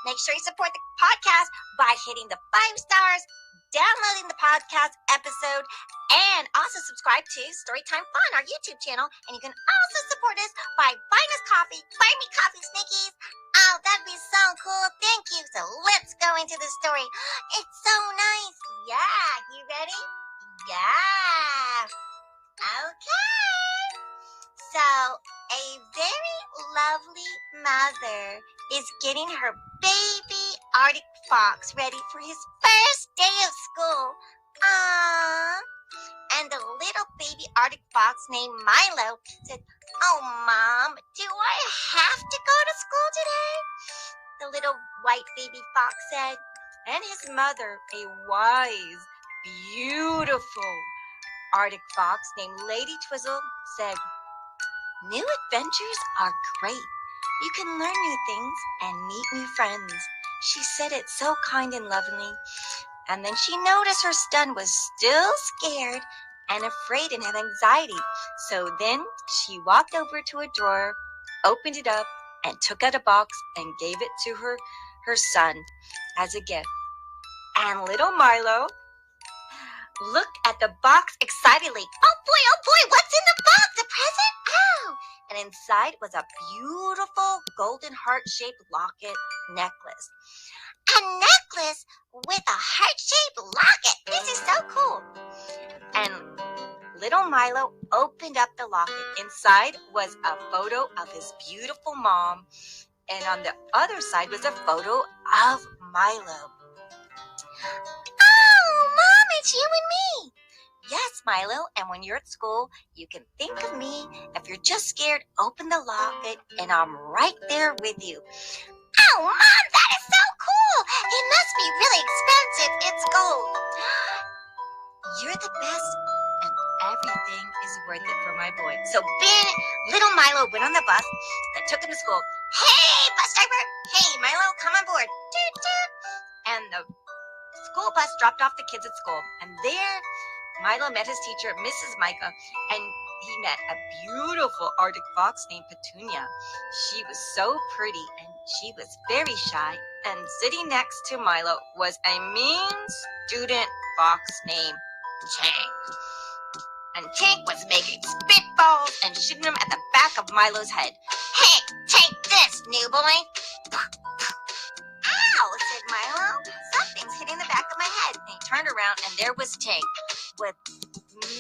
Make sure you support the podcast by hitting the 5 stars, downloading the podcast episode, and also subscribe to Storytime Fun, our YouTube channel. And you can also support us by buying us coffee. Buy me coffee, Sneakies. Oh, that'd be so cool. Thank you. So let's go into the story. It's so nice. Yeah, you ready? Yeah. Okay. So, a very lovely mother is getting her baby Arctic fox ready for his first day of school. Aww. And the little baby Arctic fox named Milo said, "Oh, Mom, do I have to go to school today?" The little white baby fox said. And his mother, a wise, beautiful Arctic fox named Lady Twizzell, said, "New adventures are great. You can learn new things and meet new friends." She said it so kind and lovingly. And then she noticed her son was still scared and afraid and had anxiety. So then she walked over to a drawer, opened it up, and took out a box and gave it to her son as a gift. And little Milo looked at the box excitedly. Oh boy, what's in the box? A present? Oh! And inside was a beautiful golden heart-shaped locket necklace. A necklace with a heart-shaped locket. This is so cool. And little Milo opened up the locket. Inside was a photo of his beautiful mom. And on the other side was a photo of Milo. "Oh, Mom, it's you and me." "Yes, Milo, and when you're at school, you can think of me. If you're just scared, open the locket, and I'm right there with you." "Oh, Mom, that is so cool. It must be really expensive. It's gold." "You're the best, and everything is worth it for my boy." So little Milo went on the bus that took him to school. "Hey, bus driver. Hey, Milo, come on board." Toot, toot. And the school bus dropped off the kids at school. And there, Milo met his teacher, Mrs. Micah, and he met a beautiful Arctic fox named Petunia. She was so pretty, and she was very shy. And sitting next to Milo was a mean student fox named Tank. And Tank was making spitballs and shooting them at the back of Milo's head. "Hey, take this, new boy." "Ow," said Milo. "Something's hitting the back of my head." And he turned around, and there was Tank with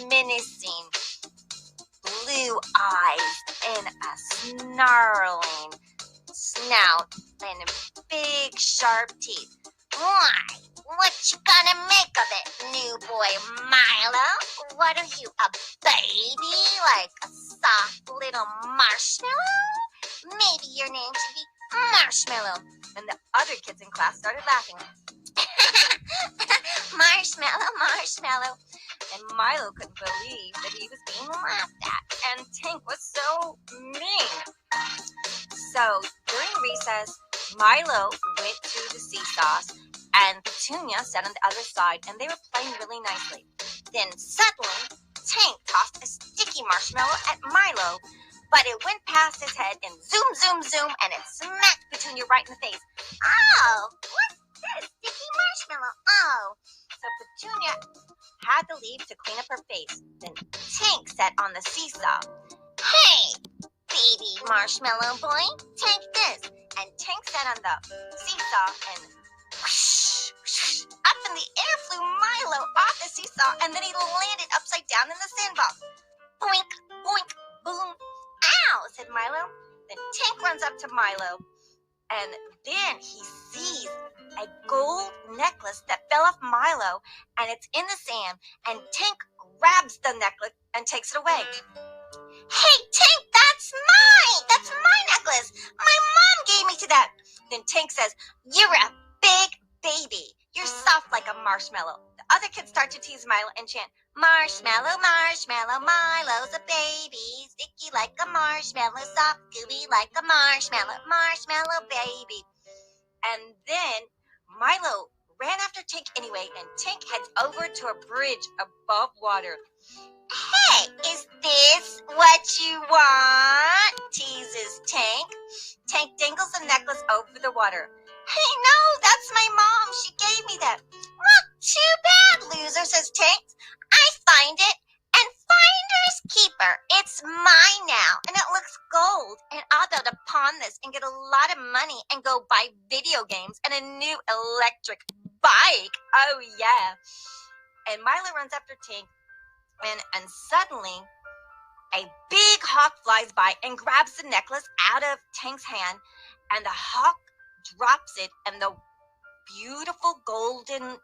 menacing blue eyes and a snarling snout and big sharp teeth. "Why? What you gonna make of it, new boy Milo? What are you, a baby? Like a soft little marshmallow? Maybe your name should be Marshmallow." And the other kids in class started laughing. Marshmallow. And Milo couldn't believe that he was being laughed at. And Tank was so mean. So during recess, Milo went to the seesaw, and Petunia sat on the other side, and they were playing really nicely. Then suddenly, Tank tossed a sticky marshmallow at Milo, but it went past his head and zoom, and it smacked Petunia right in the face. "Oh, what's this? Sticky marshmallow. Oh." So Petunia had to leave to clean up her face. Then Tank sat on the seesaw. "Hey, baby marshmallow boy, take this." And Tank sat on the seesaw, and whoosh, whoosh, up in the air flew Milo off the seesaw, and then he landed upside down in the sandbox. Boink, boink, boom. "Ow," said Milo. Then Tank runs up to Milo, and then he sees a gold necklace that fell off Milo, and it's in the sand, and Tank grabs the necklace and takes it away. "Hey, Tank, that's mine! That's my necklace! My mom gave me to that." Then Tank says, "You're a big baby. You're soft like a marshmallow." The other kids start to tease Milo and chant, "Marshmallow, marshmallow, Milo's a baby. Sticky like a marshmallow, soft, gooey like a marshmallow, marshmallow baby." And then Milo ran after Tank anyway, and Tank heads over to a bridge above water. "Hey, is this what you want?" teases Tank. Tank dangles the necklace over the water. Hey, no, that's my mom. She gave me that. Well, too bad, loser, says Tank. I find it, and finders keeper. It's mine now, and it looks gold. And I'll be able to pawn this and get a lot of money and go buy video games and a new electric bike. Oh, yeah. And Milo runs after Tank, and suddenly a big hawk flies by and grabs the necklace out of Tank's hand, and the hawk drops it, and the beautiful golden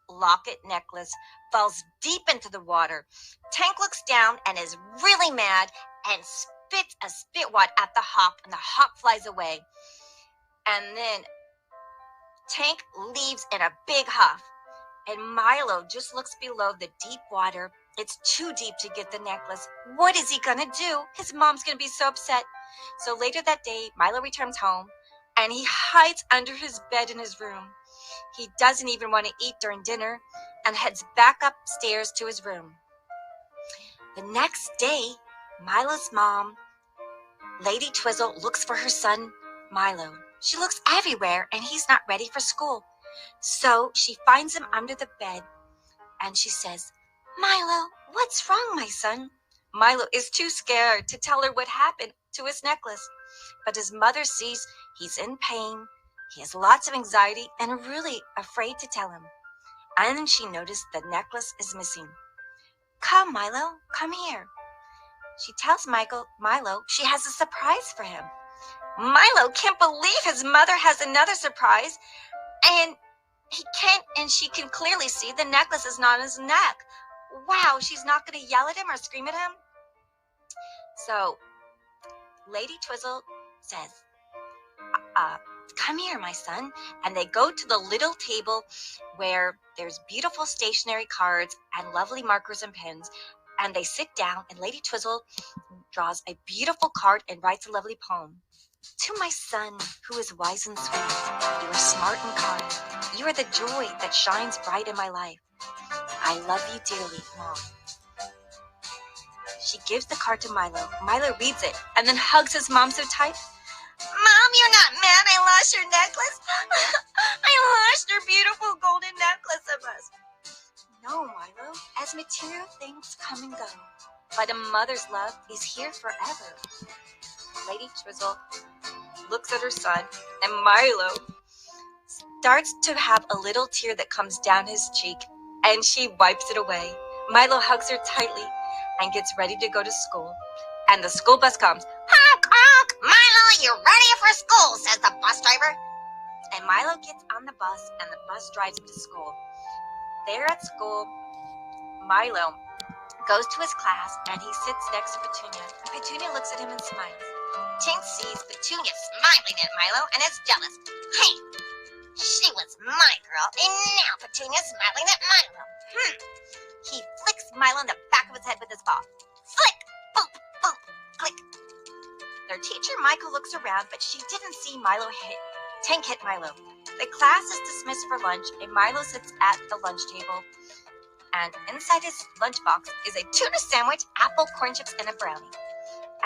locket necklace falls deep into the water. Tank looks down and is really mad and spits a spitwad at the hawk, and the hawk flies away. And then Tank leaves in a big huff, and Milo just looks below the deep water. It's too deep to get the necklace. What is he gonna do? His mom's gonna be so upset. So later that day, Milo returns home, and he hides under his bed in his room. He doesn't even want to eat during dinner and heads back upstairs to his room. The next day, Milo's mom, Lady Twizzell, looks for her son, Milo. She looks everywhere, and he's not ready for school. So she finds him under the bed, and she says, Milo, what's wrong, my son? Milo is too scared to tell her what happened to his necklace. But his mother sees he's in pain, he has lots of anxiety, and really afraid to tell him. And then she noticed the necklace is missing. Come, Milo, come here. She tells Milo she has a surprise for him. Milo can't believe his mother has another surprise, and she can clearly see the necklace is not on his neck. Wow, she's not going to yell at him or scream at him? So, Lady Twizzell says, come here, my son. And they go to the little table where there's beautiful stationery cards and lovely markers and pens. And they sit down, and Lady Twizzell draws a beautiful card and writes a lovely poem. To my son, who is wise and sweet, you are smart and kind. You are the joy that shines bright in my life. I love you dearly, Mom. She gives the card to Milo. Milo reads it and then hugs his mom so tight. Mom, you're not mad I lost your necklace? I lost your beautiful golden necklace of us. No, Milo, as material things come and go, but a mother's love is here forever. Lady Twizzell looks at her son, and Milo starts to have a little tear that comes down his cheek, and she wipes it away. Milo hugs her tightly and gets ready to go to school. And the school bus comes. Honk, honk! Milo, you're ready for school, says the bus driver. And Milo gets on the bus, and the bus drives him to school. There at school, Milo goes to his class, and he sits next to Petunia. And Petunia looks at him and smiles. Tink sees Petunia smiling at Milo and is jealous. Hey, she was my girl, and now Petunia's smiling at Milo. He flicks Milo in the back of his head with his paw. Flick, boop, boop, click. Their teacher, Michael, looks around, but she didn't see Tink hit Milo. The class is dismissed for lunch, and Milo sits at the lunch table. And inside his lunchbox is a tuna sandwich, apple, corn chips, and a brownie.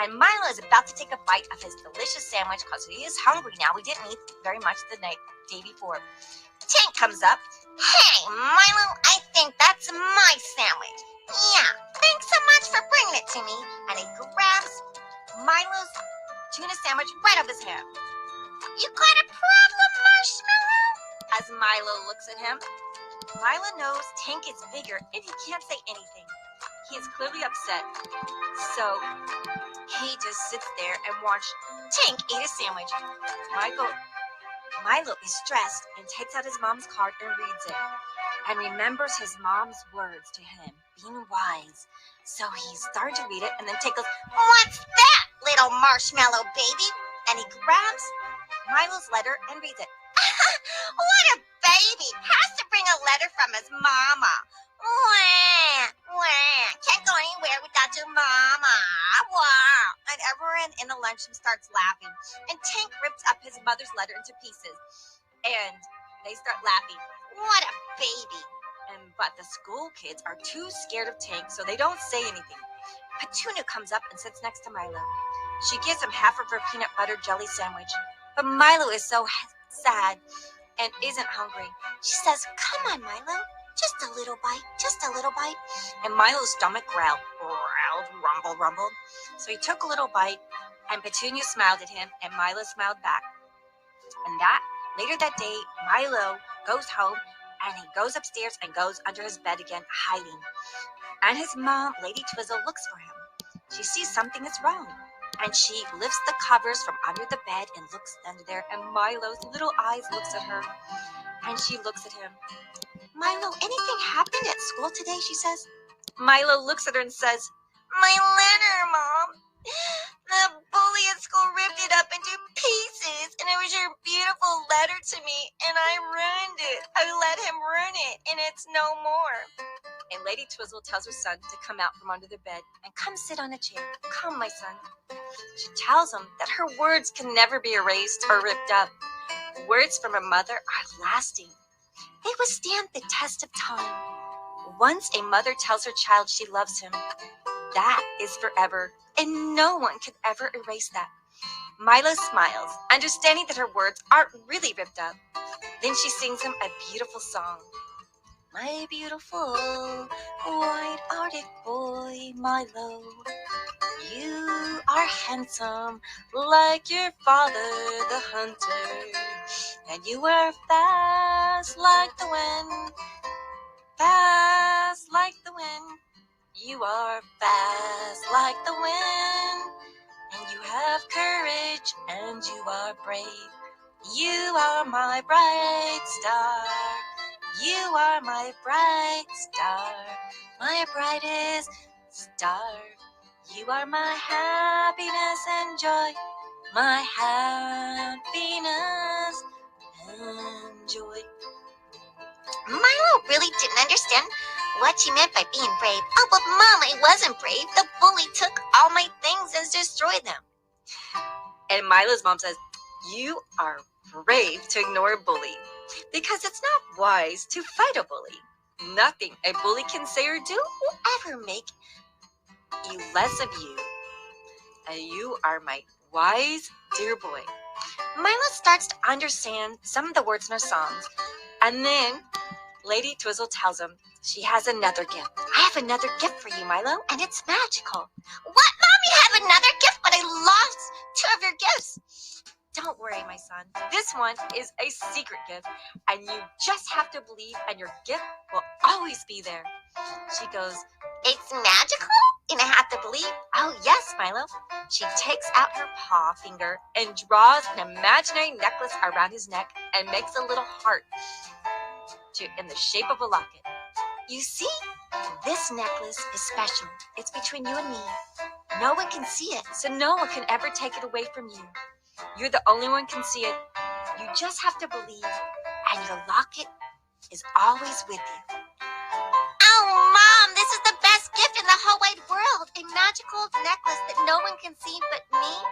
And Milo is about to take a bite of his delicious sandwich because he is hungry now. We didn't eat very much the day before. Tink comes up. Hey, Milo, I think that's my sandwich. Yeah, thanks so much for bringing it to me. And he grabs Milo's tuna sandwich right off his hand. You got a problem, Marshmallow? As Milo looks at him. Milo knows Tink is bigger and he can't say anything. He is clearly upset. So he just sits there and watches Tink eat a sandwich. Milo is stressed and takes out his mom's card and reads it. And remembers his mom's words to him, being wise. So he starts to read it and then Tink goes, What's that, little marshmallow baby? And he grabs Milo's letter and reads it. What a baby! Has to bring a letter from his mama. Wah, wah. Can't go anywhere without your mama. Wow. And everyone in the lunchroom starts laughing. And Tink rips up his mother's letter into pieces. And they start laughing. What a baby. But the school kids are too scared of Tink, so they don't say anything. Petunia comes up and sits next to Milo. She gives him half of her peanut butter jelly sandwich. But Milo is so sad, and isn't hungry. She says, "Come on, Milo. Just a little bite. Just a little bite." And Milo's stomach growled, rumble, rumble. So he took a little bite, and Petunia smiled at him, and Milo smiled back. And later that day, Milo goes home, and he goes upstairs and goes under his bed again, hiding. And his mom, Lady Twizzell, looks for him. She sees something is wrong, and she lifts the covers from under the bed and looks under there, and Milo's little eyes looks at her, and she looks at him. "Milo, anything happened at school today?" she says. Milo looks at her and says, "My letter, Mom. The bully at school ripped it up into pieces, and it was your beautiful letter to me, and I ruined it. I let him ruin it, and it's no more." And Lady Twizzell tells her son to come out from under the bed and come sit on a chair. "Come, my son." She tells him that her words can never be erased or ripped up. Words from a mother are lasting. They withstand the test of time. Once a mother tells her child she loves him, that is forever, and no one can ever erase that. Milo smiles, understanding that her words aren't really ripped up. Then she sings him a beautiful song. "My beautiful white Arctic boy, Milo, you are handsome like your father, the hunter, and you are fast like the wind, fast like the wind. You are fast like the wind, and you have courage, and you are brave. You are my bright star. You are my bright star, my brightest star. You are my happiness and joy, my happiness and joy." Milo really didn't understand what she meant by being brave. "Oh, but Mom, I wasn't brave. The bully took all my things and destroyed them." And Milo's mom says, "You are brave to ignore a bully, because it's not wise to fight a bully. Nothing a bully can say or do will ever make you less of you. And you are my wise, dear boy." Milo starts to understand some of the words in her songs, and then Lady Twizzell tells him she has another gift. "I have another gift for you, Milo, and it's magical." "What, Mom? You have another gift? But I lost 2 of your gifts." "Don't worry, my son. This one is a secret gift, and you just have to believe, and your gift will always be there." She goes, "It's magical, and I have to believe?" "Oh, yes, Milo." She takes out her paw finger and draws an imaginary necklace around his neck and makes a little heart in the shape of a locket. "You see, this necklace is special. It's between you and me. No one can see it, so no one can ever take it away from you. You're the only one can see it. You just have to believe, and your locket is always with you." "Oh, Mom, this is the best gift in the whole wide world. A magical necklace that no one can see but me.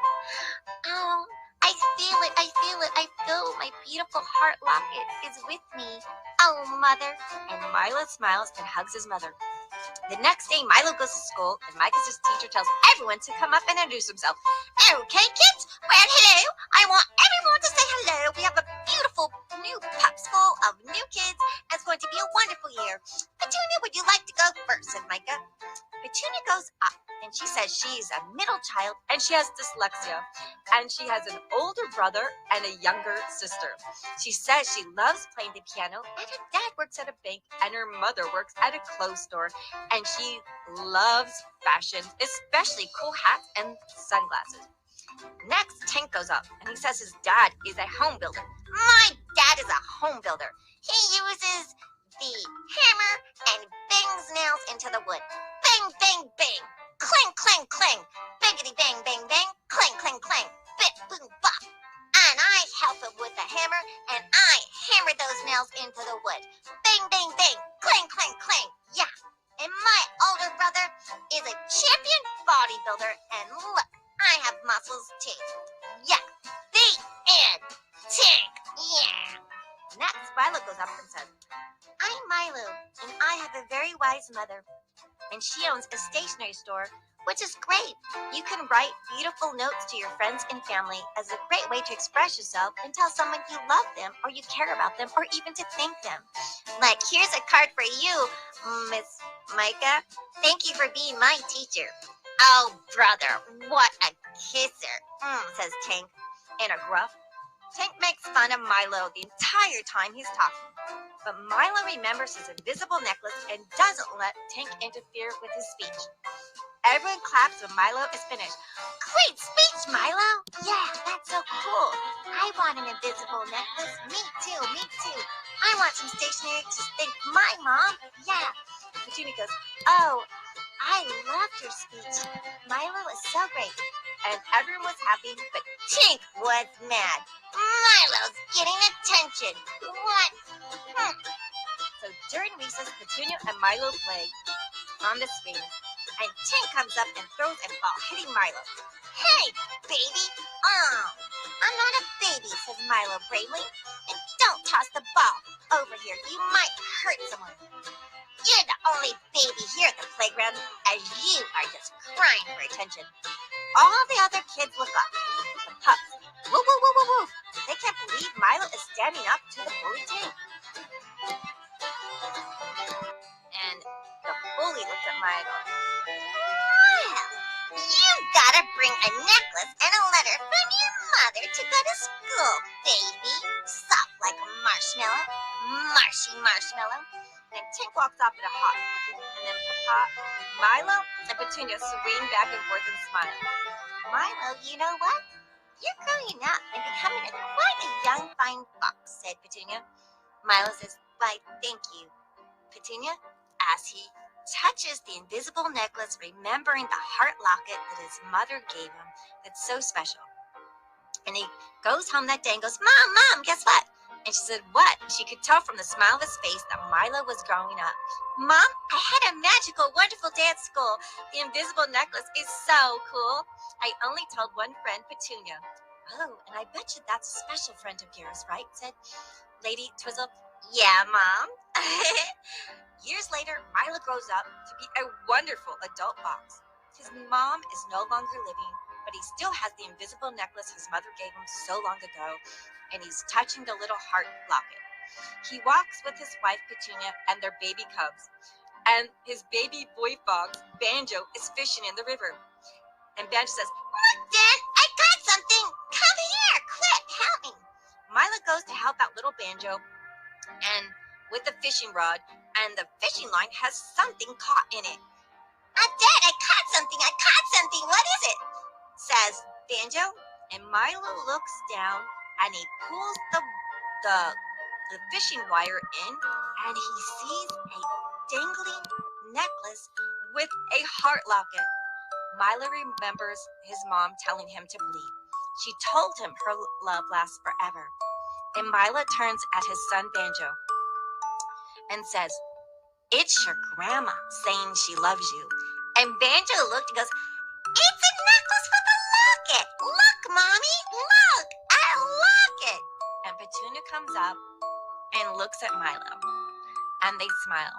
Oh, I feel it. I feel it. I feel my beautiful heart locket is with me. Oh, Mother." And Milo smiles and hugs his mother. The next day, Milo goes to school, and Micah's teacher tells everyone to come up and introduce himself. "Okay, kids? Well, hello. I want everyone to say hello. We have a beautiful new pups full of new kids. It's going to be a wonderful year. Petunia, would you like to go first?" said Micah. Petunia goes up, and she says she's a middle child, and she has dyslexia, and she has an older brother and a younger sister. She says she loves playing the piano, and her dad works at a bank, and her mother works at a clothes store, and she loves fashion, especially cool hats and sunglasses. Next, Tank goes up, and he says his dad is a home builder. "My dad is a home builder. He uses the hammer and bangs nails into the wood. Bang, bang, bang. Clang, clang, clang. Bangity, bang, bang, bang. Clang, clang, clang. Bit, boom, bop. And I help him with the hammer, and I hammer those nails into the wood. Bang, bang, bang. Clang, clang, clang. Yeah. And my older brother is a champion bodybuilder, and look, I have muscles too. Yeah. The end. Tank. Yeah." Next, Milo goes up and says, "I'm Milo, and I have a very wise mother, and she owns a stationery store which is great. You can write beautiful notes to your friends and family as a great way to express yourself and tell someone you love them or you care about them or even to thank them. Like, here's a card for you, Miss Micah. Thank you for being my teacher. Oh, brother, what a kisser, says Tank in a gruff. Tank makes fun of Milo the entire time he's talking. But Milo remembers his invisible necklace and doesn't let Tank interfere with his speech. Everyone claps when Milo is finished. Great speech, Milo! Yeah, that's so cool. I want an invisible necklace. Me too, me too. I want some stationery to thank my mom. Yeah. Petunia goes, oh, I loved your speech. Milo is so great. And everyone was happy, but Tink was mad. Milo's getting attention. What? So during recess, Petunia and Milo play on the screen. And Tink comes up and throws a ball, hitting Milo. Hey, baby! Oh, I'm not a baby, says Milo bravely. And don't toss the ball over here. You might hurt someone. You're the only baby here at the playground, as you are just crying for attention. All the other kids look up. The pups. Woo, woo, woo, woo, woo. They can't believe Milo is standing up to the bully Tink. And the bully looks at Milo. Well, you gotta bring a necklace and a letter from your mother to go to school, baby. Soft like a marshmallow. Marshy marshmallow. And Tink walks off in a huff. And then Papa, Milo, and Petunia swing back and forth and smile. Milo, you know what? You're growing up and becoming quite a young, fine fox, said Petunia. Milo says, why, thank you, Petunia, as he touches the invisible necklace, remembering the heart locket that his mother gave him that's so special. And he goes home that day and goes, Mom, guess what? And she said, what? She could tell from the smile of his face that Milo was growing up. Mom, I had a magical, wonderful day at school. The invisible necklace is so cool. I only told one friend, Petunia. Oh, and I bet you that's a special friend of yours, right? Said Lady Twizzell. Yeah, Mom. Years later, Milo grows up to be a wonderful adult fox. His mom is no longer living, but he still has the invisible necklace his mother gave him so long ago, and he's touching the little heart locket. He walks with his wife, Petunia, and their baby cubs, and his baby boy fox, Banjo, is fishing in the river. And Banjo says, look, Dad, I got something. Come here, quick, help me. Milo goes to help out little Banjo, and with the fishing rod, and the fishing line has something caught in it. Dad, I caught something. What is it? Says Banjo. And Milo looks down and he pulls the fishing wire in, and he sees a dangling necklace with a heart locket. Milo remembers his mom telling him to believe. She told him her love lasts forever. And Milo turns at his son Banjo and says, it's your grandma saying she loves you. And Banjo looked and goes, it's a necklace with a locket. Look, Mommy, look, a locket. And Petunia comes up and looks at Milo, and they smile.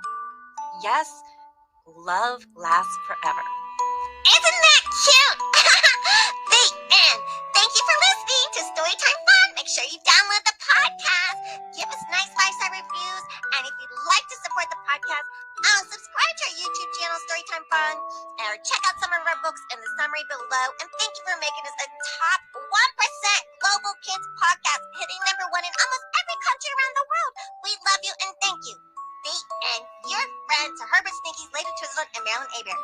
Yes, love lasts forever. Isn't that cute? The end. Thank you for listening to Storytime Fun. Make sure you download the podcast. Give us nice 5-star reviews. And if you'd like to support the podcast, subscribe to our YouTube channel, Storytime Fun. Or check out some of our books in the summary below. And thank you for making us a top 1% global kids podcast, hitting #1 in almost every country around the world. We love you and thank you. The end. Your friends, Sir Herbert Sneakies, Lady Twizzell, and Marilyn A. Bear.